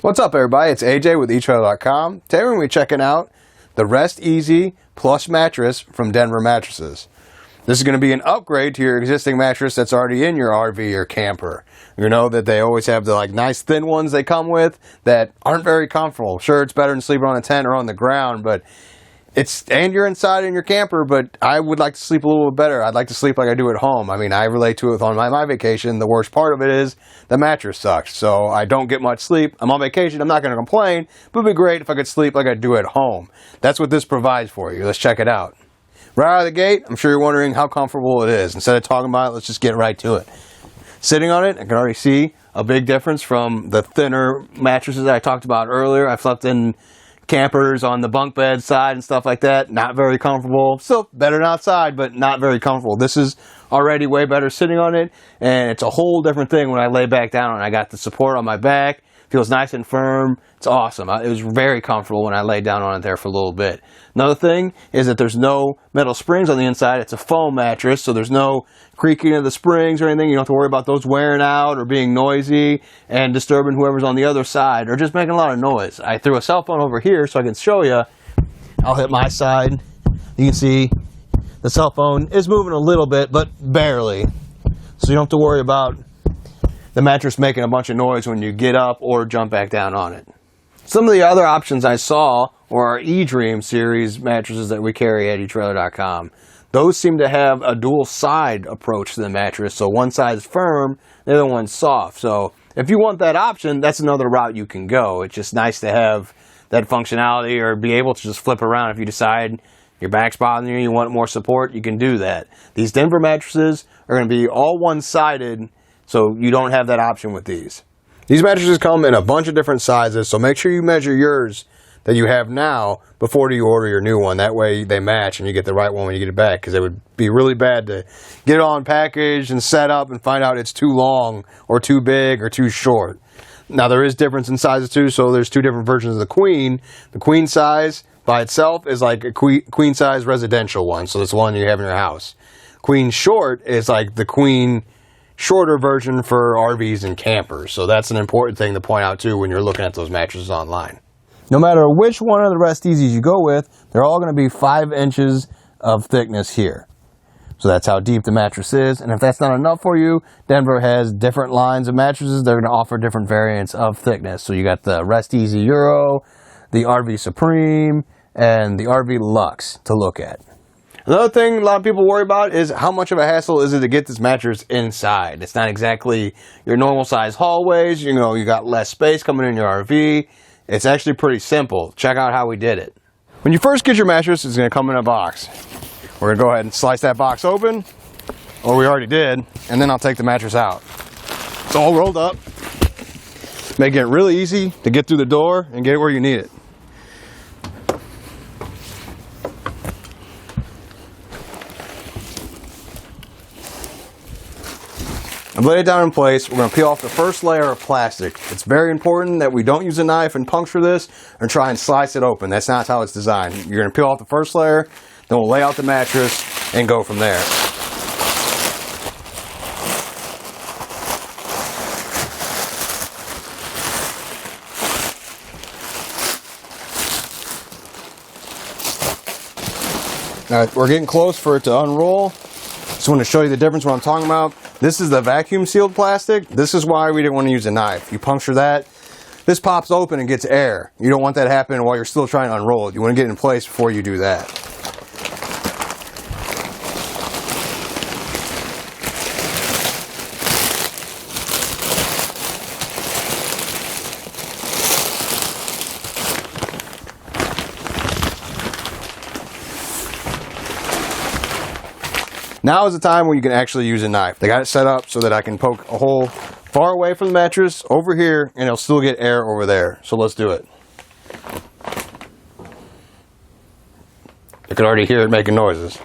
What's up, everybody? It's AJ with etrailer.com. Today we're going to be checking out the Rest Easy Plush Mattress from Denver Mattresses. This is going to be an upgrade to your existing mattress that's already in your RV or camper. You know that they always have the nice thin ones they come with that aren't very comfortable. Sure, it's better than sleeping on a tent or on the ground, but and you're inside in your camper, but I would like to sleep a little bit better. I'd like to sleep like I do at home. I mean, I relate to it on my vacation. The worst part of it is the mattress sucks, so I don't get much sleep. I'm on vacation. I'm not going to complain, but it would be great if I could sleep like I do at home. That's what this provides for you. Let's check it out. Right out of the gate, I'm sure you're wondering how comfortable it is. Instead of talking about it, let's just get right to it. Sitting on it, I can already see a big difference from the thinner mattresses I talked about earlier. I've slept in campers on the bunk bed side and stuff like that. Not very comfortable. Still better than outside, but not very comfortable. This is already way better sitting on it, and it's a whole different thing when I lay back down and I got the support on my back. Feels nice and firm. It's awesome. It was very comfortable when I laid down on it there for a little bit. Another thing is that there's no metal springs on the inside. It's a foam mattress, so there's no creaking of the springs or anything. You don't have to worry about those wearing out or being noisy and disturbing whoever's on the other side or just making a lot of noise. I threw a cell phone over here so I can show you. I'll hit my side. You can see the cell phone is moving a little bit, but barely. So you don't have to worry about the mattress making a bunch of noise when you get up or jump back down on it. Some of the other options I saw were our eDream series mattresses that we carry at etrailer.com. Those seem to have a dual side approach to the mattress, so one side is firm, the other one's soft. So if you want that option, that's another route you can go. It's just nice to have that functionality or be able to just flip around if you decide your back's bothering you, you want more support, you can do that. These Denver mattresses are going to be all one-sided, so you don't have that option with these. These mattresses come in a bunch of different sizes, so make sure you measure yours that you have now before you order your new one. That way they match and you get the right one when you get it back, because it would be really bad to get it all packaged and set up and find out it's too long or too big or too short. Now there is difference in sizes too, so there's two different versions of the queen. The queen size by itself is like a queen size residential one, so it's the one you have in your house. Queen short is like the queen shorter version for RVs and campers. So that's an important thing to point out too when you're looking at those mattresses online. No matter which one of the Rest Easies you go with, they're all going to be 5 inches of thickness here. So that's how deep the mattress is. And if that's not enough for you, Denver has different lines of mattresses. They're going to offer different variants of thickness. So you got the Rest Easy Euro, the RV Supreme, and the RV Luxe to look at. Another thing a lot of people worry about is how much of a hassle is it to get this mattress inside. It's not exactly your normal size hallways. You know, you got less space coming in your RV. It's actually pretty simple. Check out how we did it. When you first get your mattress, it's going to come in a box. We're going to go ahead and slice that box open, or we already did, and then I'll take the mattress out. It's all rolled up. Make it really easy to get through the door and get it where you need it. I've laid it down in place. We're going to peel off the first layer of plastic. It's very important that we don't use a knife and puncture this or try and slice it open. That's not how it's designed. You're going to peel off the first layer, then we'll lay out the mattress and go from there. All right, we're getting close for it to unroll. Just want to show you the difference what I'm talking about. This is the vacuum sealed plastic. This is why we didn't want to use a knife. You puncture that, this pops open and gets air. You don't want that happening while you're still trying to unroll it. You want to get it in place before you do that. Now is the time when you can actually use a knife. They got it set up so that I can poke a hole far away from the mattress over here and it'll still get air over there. So let's do it. I can already hear it making noises.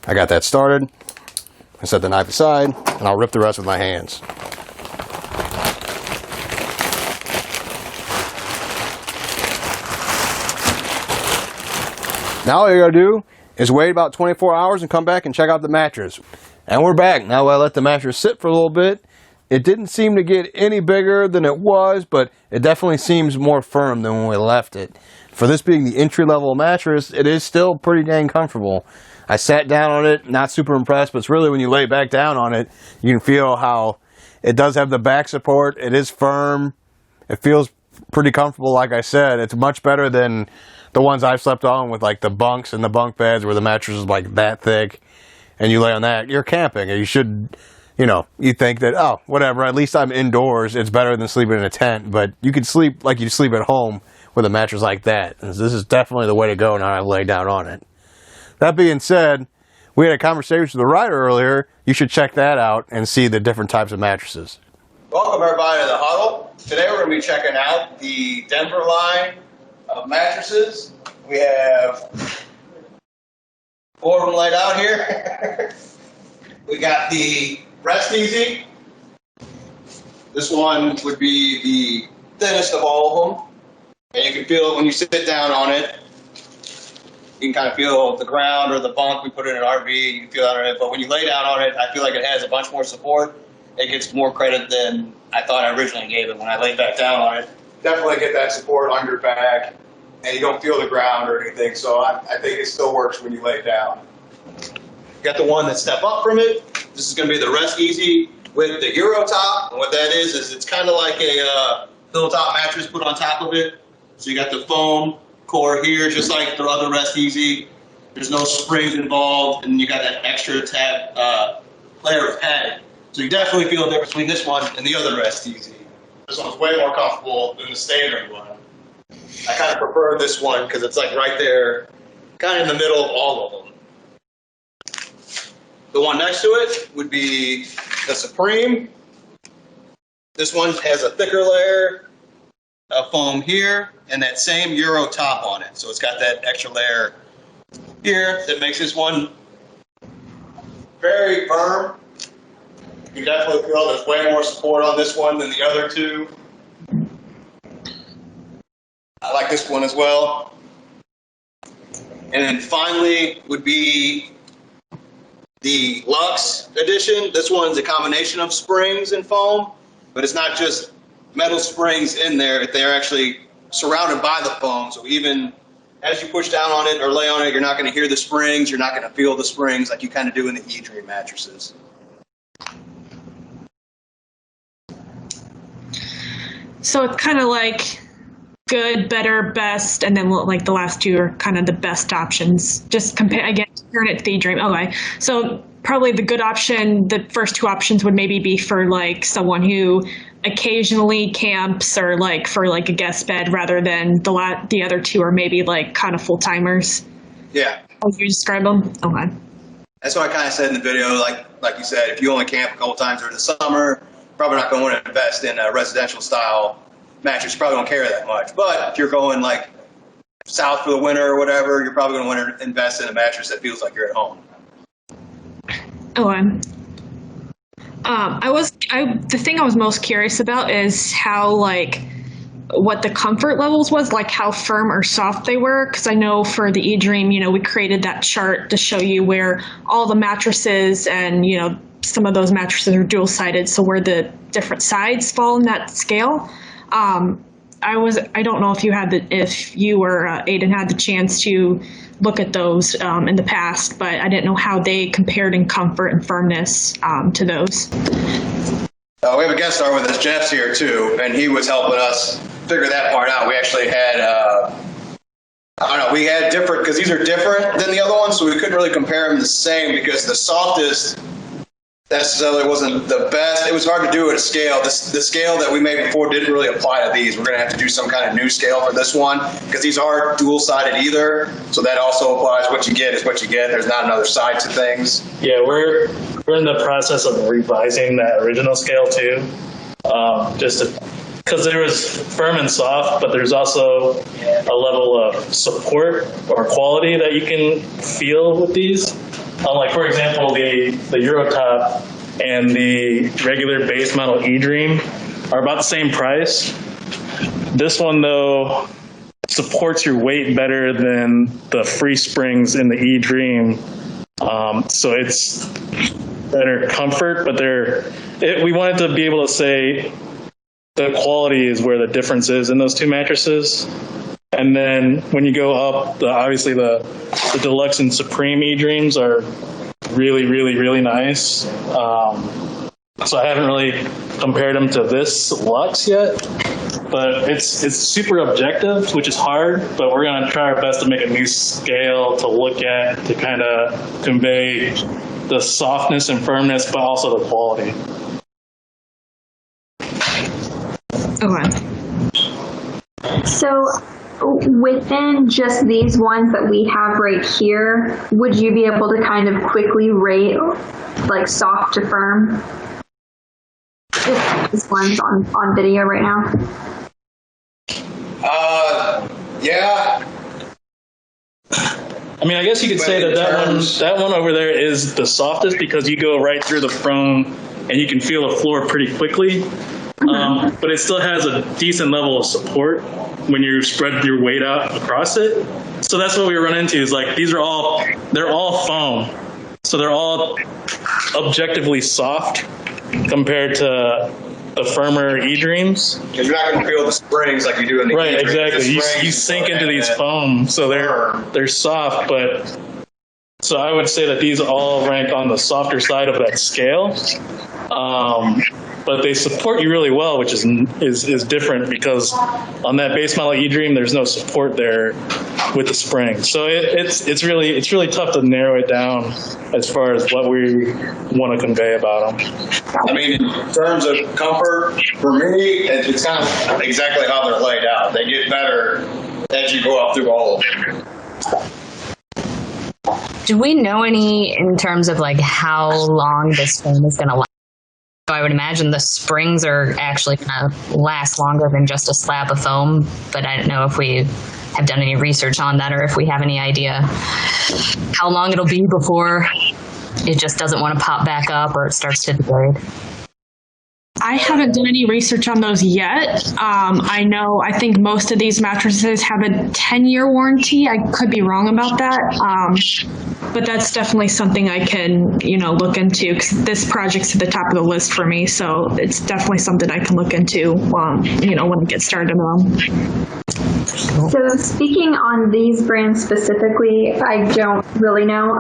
I got that started. I set the knife aside and I'll rip the rest with my hands. Now all you gotta do is wait about 24 hours and come back and check out the mattress. And we're back. Now I let the mattress sit for a little bit It didn't seem to get any bigger than it was, but it definitely seems more firm than when we left it. For this being the entry-level mattress, it is still pretty dang comfortable. I sat down on it, not super impressed, but it's really when you lay back down on it, you can feel how it does have the back support. It is firm. It feels pretty comfortable, like I said. It's much better than the ones I've slept on with like the bunks and the bunk beds where the mattress is like that thick and you lay on that. You're camping and you should... you think that, oh, whatever, at least I'm indoors. It's better than sleeping in a tent. But you can sleep like you sleep at home with a mattress like that. And this is definitely the way to go now I lay down on it. That being said, we had a conversation with the rider earlier. You should check that out and see the different types of mattresses. Welcome, everybody, to the huddle. Today we're going to be checking out the Denver line of mattresses. We have 4 of them laid out here. We got the Rest Easy. This one would be the thinnest of all of them. And you can feel it when you sit down on it. You can kind of feel the ground or the bunk. We put it in an RV, you can feel it on it. But when you lay down on it, I feel like it has a bunch more support. It gets more credit than I thought I originally gave it when I laid back down on it. Definitely get that support on your back, and you don't feel the ground or anything. So I think it still works when you lay down. Got the one that step up from it. This is going to be the Rest Easy with the Euro top. And what that is it's kind of like a pillow top mattress put on top of it. So you got the foam core here, just like the other Rest Easy. There's no springs involved, and you got that extra layer of padding. So you definitely feel a difference between this one and the other Rest Easy. This one's way more comfortable than the standard one. I kind of prefer this one because it's like right there, kind of in the middle of all of them. The one next to it would be the Supreme. This one has a thicker layer of foam here and that same Euro top on it. So it's got that extra layer here that makes this one very firm. You definitely feel there's way more support on this one than the other two. I like this one as well. And then finally would be the Luxe edition. This one's a combination of springs and foam, but it's not just metal springs in there. They're actually surrounded by the foam. So even as you push down on it or lay on it, you're not going to hear the springs. You're not going to feel the springs like you kind of do in the E-Dream mattresses. So it's kind of like good, better, best, and then like the last two are kind of the best options. Just comparing it to the E-Dream. Okay, so probably the good option, the first two options would maybe be for like someone who occasionally camps or like for like a guest bed, rather than the other two are maybe like kind of full timers. Yeah. How you describe them? Okay. That's what I kind of said in the video. Like you said, if you only camp a couple times during the summer, probably not going to want to invest in a residential style mattress. You probably don't care that much. But if you're going like south for the winter or whatever, you're probably going to want to invest in a mattress that feels like you're at home. Okay. The thing I was most curious about is how what the comfort levels was, like how firm or soft they were. Because I know for the E-Dream, we created that chart to show you where all the mattresses and, some of those mattresses are dual-sided, so where the different sides fall in that scale. I don't know if you or Aiden had the chance to look at those in the past, but I didn't know how they compared in comfort and firmness to those. We have a guest star with us, Jeff's here too, and he was helping us figure that part out. We actually had, we had different, because these are different than the other ones, so we couldn't really compare them the same, because the softest necessarily wasn't the best. It was hard to do at a scale. The scale that we made before didn't really apply to these. We're going to have to do some kind of new scale for this one, because these aren't dual-sided either, so that also applies. What you get is what you get. There's not another side to things. Yeah, we're in the process of revising that original scale too, because there was firm and soft, but there's also a level of support or quality that you can feel with these. Like, for example, the Euro Top and the regular base model E-Dream are about the same price. This one, though, supports your weight better than the free springs in the E-Dream. So better comfort, but we wanted to be able to say the quality is where the difference is in those two mattresses. And then when you go up, obviously the Deluxe and Supreme E-Dreams are really, really, really nice. So I haven't really compared them to this Luxe yet, but it's super objective, which is hard, but we're going to try our best to make a new scale to look at to kind of convey the softness and firmness, but also the quality. Okay. So within just these ones that we have right here, would you be able to kind of quickly rate like soft to firm? If this one's on video right now. Yeah. I mean, I guess you could say that one over there is the softest because you go right through the foam and you can feel the floor pretty quickly. But it still has a decent level of support when you spread your weight out across it. So that's what we run into is like they're all foam. So they're all objectively soft compared to the firmer E-Dreams. You're not going to feel the springs like you do in the right, E-Dream. exactly. You sink into these foam, so they're soft, but so I would say that these all rank on the softer side of that scale. But they support you really well, which is different because on that base model E-Dream, there's no support there with the spring. So it's really tough to narrow it down as far as what we want to convey about them. I mean, in terms of comfort, for me, it's kind of exactly how they're laid out. They get better as you go up through all of them. Do we know any in terms of like how long this foam is going to last? So I would imagine the springs are actually going to last longer than just a slab of foam, but I don't know if we have done any research on that or if we have any idea how long it'll be before it just doesn't want to pop back up or it starts to degrade. I haven't done any research on those yet. I think most of these mattresses have a 10-year warranty. I could be wrong about that. But that's definitely something I can, look into because this project's at the top of the list for me. So it's definitely something I can look into, when I get started on them. So speaking on these brands specifically, I don't really know,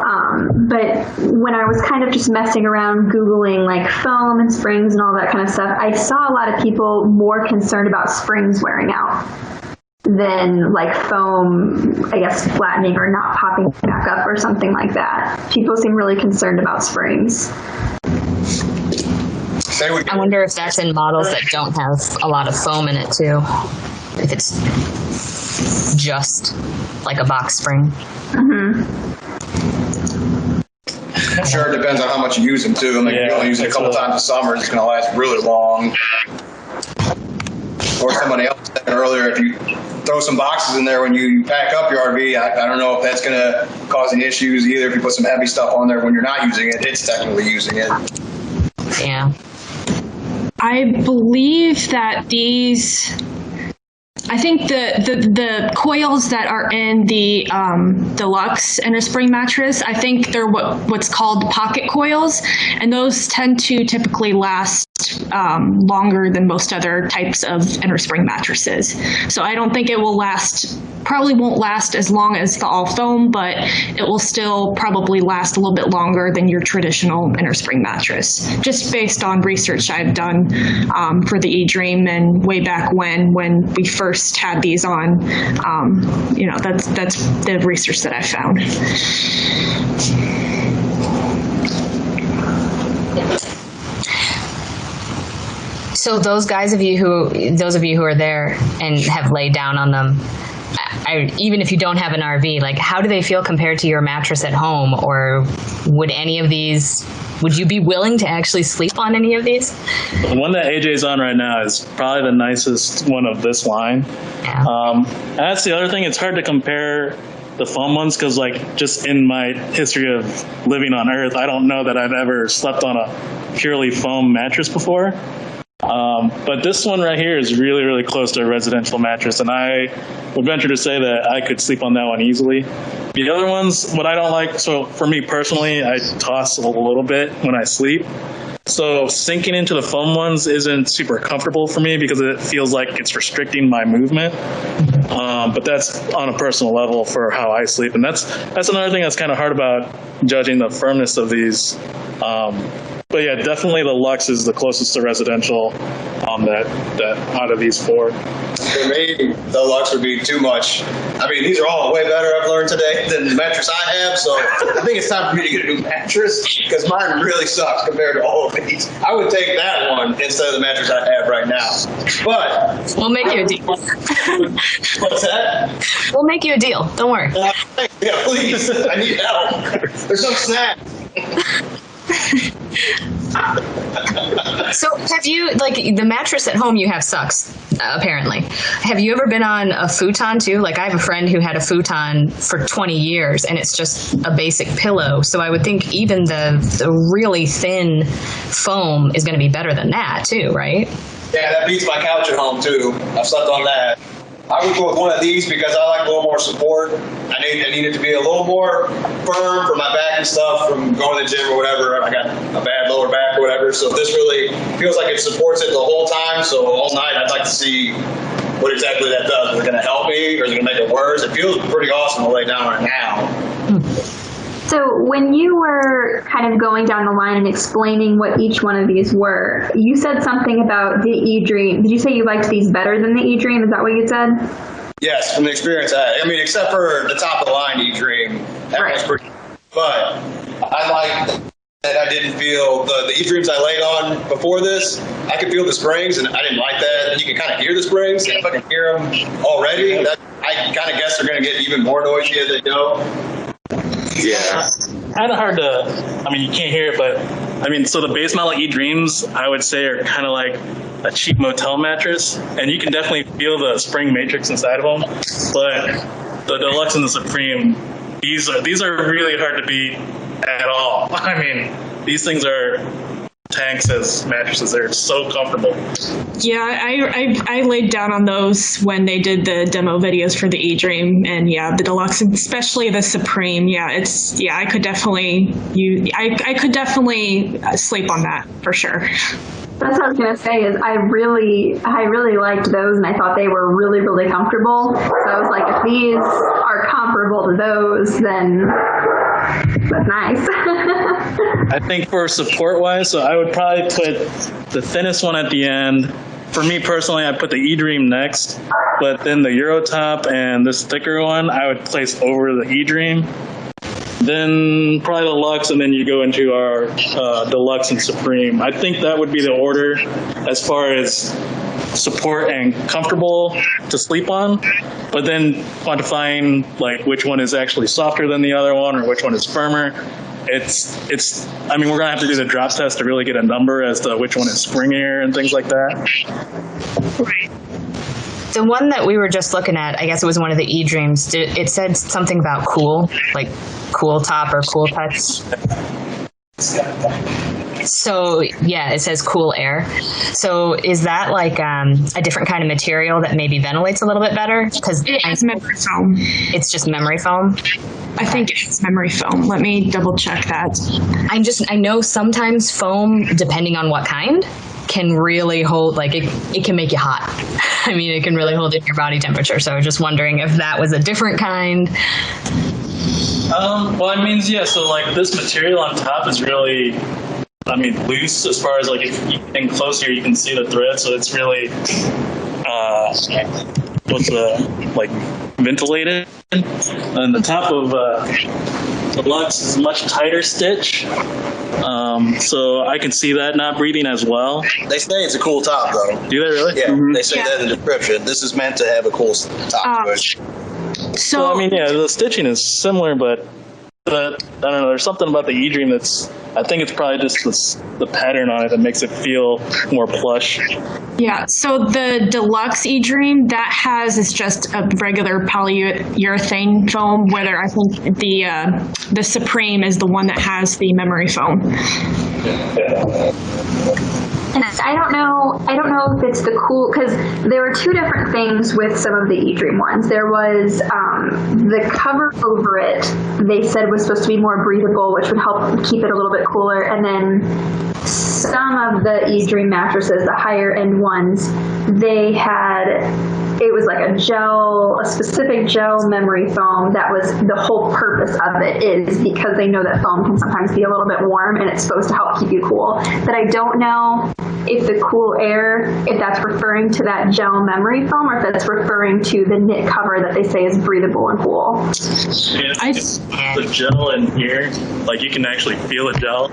but when I was kind of just messing around Googling like foam and springs and all that kind of stuff, I saw a lot of people more concerned about springs wearing out than like foam, I guess, flattening or not popping back up or something like that. People seem really concerned about springs. I wonder if that's in models that don't have a lot of foam in it too. If it's just like a box spring. Mm-hmm. I'm sure it depends on how much you use them too. If you only use it a couple times a summer, it's going to last really long. Or somebody else said earlier, if you throw some boxes in there when you pack up your RV, I don't know if that's going to cause any issues either. If you put some heavy stuff on there when you're not using it, it's technically using it. Yeah. I believe that I think the coils that are in the Deluxe Innerspring mattress, I think they're what's called pocket coils, and those tend to typically last longer than most other types of innerspring mattresses. So I don't think it will probably won't last as long as the all foam, but it will still probably last a little bit longer than your traditional innerspring mattress, just based on research I've done for the E-Dream and way back when we first had these on. That's the research that I found. So those of you who are there and have laid down on them, even if you don't have an RV, like how do they feel compared to your mattress at home? Or would you be willing to actually sleep on any of these? The one that AJ's on right now is probably the nicest one of this line. Yeah. And that's the other thing. It's hard to compare the foam ones because, like, just in my history of living on Earth, I don't know that I've ever slept on a purely foam mattress before. But this one right here is really, really close to a residential mattress, and I would venture to say that I could sleep on that one easily. The other ones, what I don't like, so for me personally, I toss a little bit when I sleep. So sinking into the foam ones isn't super comfortable for me because it feels like it's restricting my movement. But that's on a personal level for how I sleep. And that's another thing that's kind of hard about judging the firmness of these. But yeah, definitely the Luxe is the closest to residential that out of these four. For me, the Luxe would be too much. I mean, these are all way better, I've learned today, than the mattress I have. So I think it's time for me to get a new mattress because mine really sucks compared to all of these. I would take that one instead of the mattress I have right now. But We'll make you a deal. what's that? We'll make you a deal. Don't worry. Yeah, please. I need help. There's some snacks. So have you, like, the mattress at home you have sucks, apparently. Have you ever been on a futon too? Like, I have a friend who had a futon for 20 years and it's just a basic pillow. So I would think even the really thin foam is going to be better than that too, right? Yeah, that beats my couch at home too. I've slept on that. I would go with one of these because I like a little more support. I need it to be a little more firm for my back and stuff from going to the gym or whatever. I got a bad lower back or whatever. So this really feels like it supports it the whole time. So all night I'd like to see what exactly that does. Is it going to help me or is it going to make it worse? It feels pretty awesome to lay down right now. So when you were kind of going down the line and explaining what each one of these were, you said something about the eDream. Did you say you liked these better than the eDream? Is that what you said? Yes, from the experience I mean, except for the top of the line eDream. That was pretty. But I like that I didn't feel the eDreams I laid on before this. I could feel the springs, and I didn't like that. And you can kind of hear the springs. And if I can hear them already, I kind of guess they're going to get even more noisy as they go. Yeah. Kind of hard to, I mean, you can't hear it, but I mean, so the base model eDreams, I would say, are kind of like a cheap motel mattress, and you can definitely feel the spring matrix inside of them. But the Deluxe and the Supreme, these are really hard to beat at all. I mean, these things are tanks as mattresses. They're so comfortable. Yeah, I laid down on those when they did the demo videos for the eDream, and yeah, the Deluxe, especially the Supreme. Yeah, I could definitely sleep on that for sure. That's what I was gonna say. Is I really liked those, and I thought they were really, really comfortable. So I was like, if these are comparable to those, then that's nice. I think for support-wise, so I would probably put the thinnest one at the end. For me personally, I'd put the eDream next, but then the Eurotop and this thicker one, I would place over the eDream. Then probably the Luxe, and then you go into our Deluxe and Supreme. I think that would be the order as far as support and comfortable to sleep on, but then quantifying like which one is actually softer than the other one or which one is firmer. It's I mean, we're gonna have to do the drop test to really get a number as to which one is springier and things like that. Right. The one that we were just looking at, I guess it was one of the eDreams. It said something about cool, like cool top or cool touch. So yeah, it says cool air. So is that like a different kind of material that maybe ventilates a little bit better? Because it's memory foam. It's just memory foam. I think it's memory foam. Let me double check that. I know sometimes foam, depending on what kind, can really hold, like it can make you hot. I mean, it can really hold in your body temperature. So I was just wondering if that was a different kind. Well, I mean, yeah, so like this material on top is really, I mean, loose as far as like if you get closer, you can see the thread. So it's really, like ventilated. And the top of the Luxe is much tighter stitch. So I can see that not breathing as well. They say it's a cool top, though. Do they really? Yeah, they say that in the description. This is meant to have a cool top. So I mean, yeah, the stitching is similar, but I don't know. There's something about the eDream that's, I think it's probably just the pattern on it that makes it feel more plush. yeah, so the Deluxe eDream is just a regular polyurethane foam. Whether I think the Supreme is the one that has the memory foam. And I don't know if it's the cool, because there were two different things with some of the eDream ones. There was the cover over it, they said was supposed to be more breathable, which would help keep it a little bit cooler. And then some of the eDream mattresses, the higher end ones, it was like a specific gel memory foam. That was the whole purpose of it, is because they know that foam can sometimes be a little bit warm and it's supposed to help keep you cool. But I don't know if the cool air, if that's referring to that gel memory foam or if that's referring to the knit cover that they say is breathable and cool. The gel in here, like you can actually feel the gel.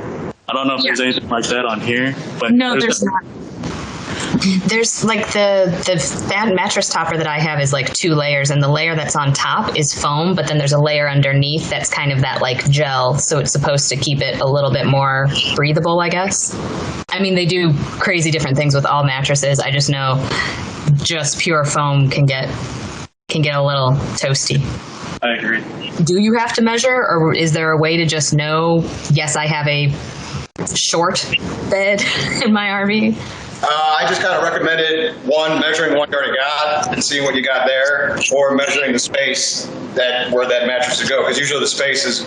I don't know if there's anything like that on here, but no, there's not. There's like that mattress topper that I have is like 2 layers, and the layer that's on top is foam, but then there's a layer underneath that's kind of that like gel, so it's supposed to keep it a little bit more breathable, I guess. I mean, they do crazy different things with all mattresses. I just know just pure foam can get a little toasty. I agree. Do you have to measure, or is there a way to just know, yes, I have a short bed in my RV? I just kind of recommended measuring what you already got and seeing what you got there, or measuring the space where that mattress would go, because usually the space is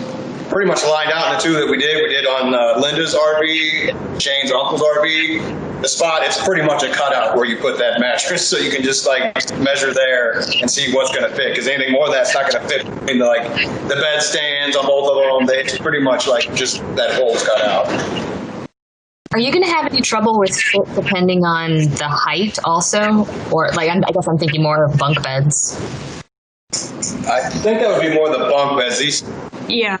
pretty much lined out in the two that we did. We did on Linda's RV, Shane's uncle's RV. The spot, it's pretty much a cutout where you put that mattress, so you can just like measure there and see what's going to fit, because anything more than that's not going to fit in the bed stands on both of them. It's pretty much like just that hole's cut out. Are you going to have any trouble with fit depending on the height also? Or, like, I guess I'm thinking more of bunk beds. I think that would be more the bunk beds. Yeah,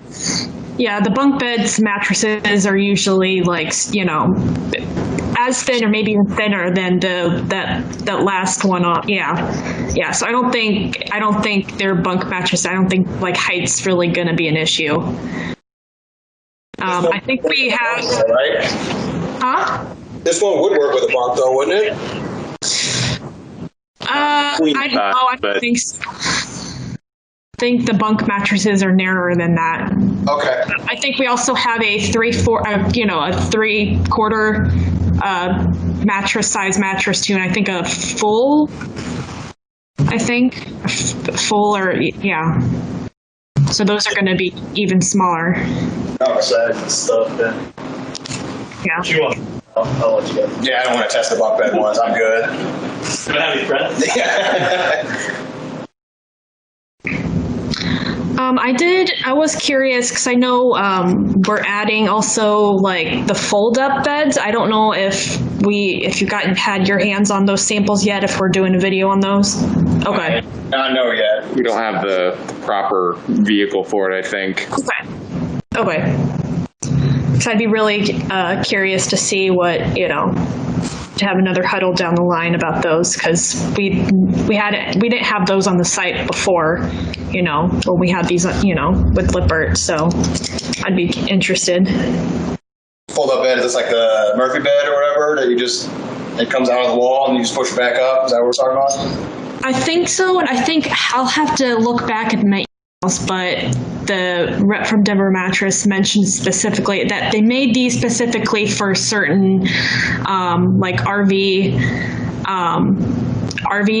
the bunk beds mattresses are usually like, as thin or maybe even thinner than that last one up. Yeah. So I don't think they're bunk mattresses. I don't think like height's really going to be an issue. I think we have. Right? Huh? This one would work with a bunk, though, wouldn't it? I don't know. I don't think so. I think the bunk mattresses are narrower than that. Okay. I think we also have a 3/4 mattress size mattress too, and I think a full. Yeah. So those are going to be even smaller. Size and stuff. Yeah. What you want? I'll let you go. Yeah, I don't want to test the bunk bed ones. I'm good. You have any friends? I was curious because I know we're adding also like the fold-up beds. I don't know if you had your hands on those samples yet, if we're doing a video on those. Okay. Not know yet. We don't have the proper vehicle for it, I think. Okay. So I'd be really curious to see what, to have another huddle down the line about those, because we didn't have those on the site before, when we had these, with Lippert. So I'd be interested. Fold up bed, is this like the Murphy bed or whatever that it comes out of the wall and you just push it back up? Is that what we're talking about? I think so, and I think I'll have to look back at my emails, but the rep from Denver Mattress mentioned specifically that they made these specifically for certain like RV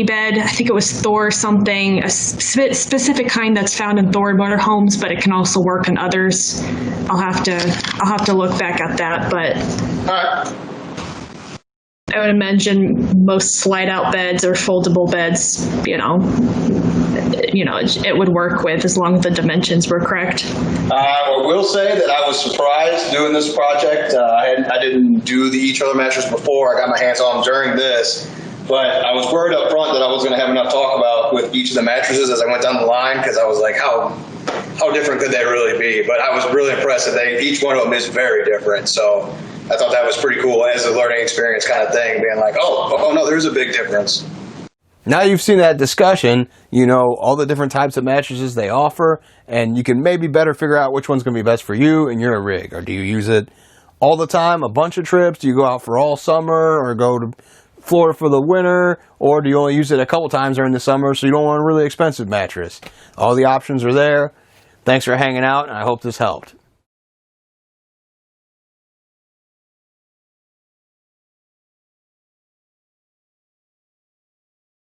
bed. I think it was Thor something, a specific kind that's found in Thor motorhomes, but it can also work in others. I'll have to look back at that, but All right. I would imagine most slide-out beds or foldable beds, it would work with, as long as the dimensions were correct. I will say that I was surprised doing this project. I didn't do the eTrailer mattress before. I got my hands on them during this, but I was worried up front that I wasn't going to have enough talk about with each of the mattresses as I went down the line, because I was like, how different could they really be? But I was really impressed that each one of them is very different. So I thought that was pretty cool as a learning experience kind of thing, being like, oh no, there's a big difference. Now you've seen that discussion, all the different types of mattresses they offer, and you can maybe better figure out which one's going to be best for you and your rig. Or do you use it all the time, a bunch of trips? Do you go out for all summer or go to Florida for the winter? Or do you only use it a couple times during the summer, so you don't want a really expensive mattress? All the options are there. Thanks for hanging out, and I hope this helped.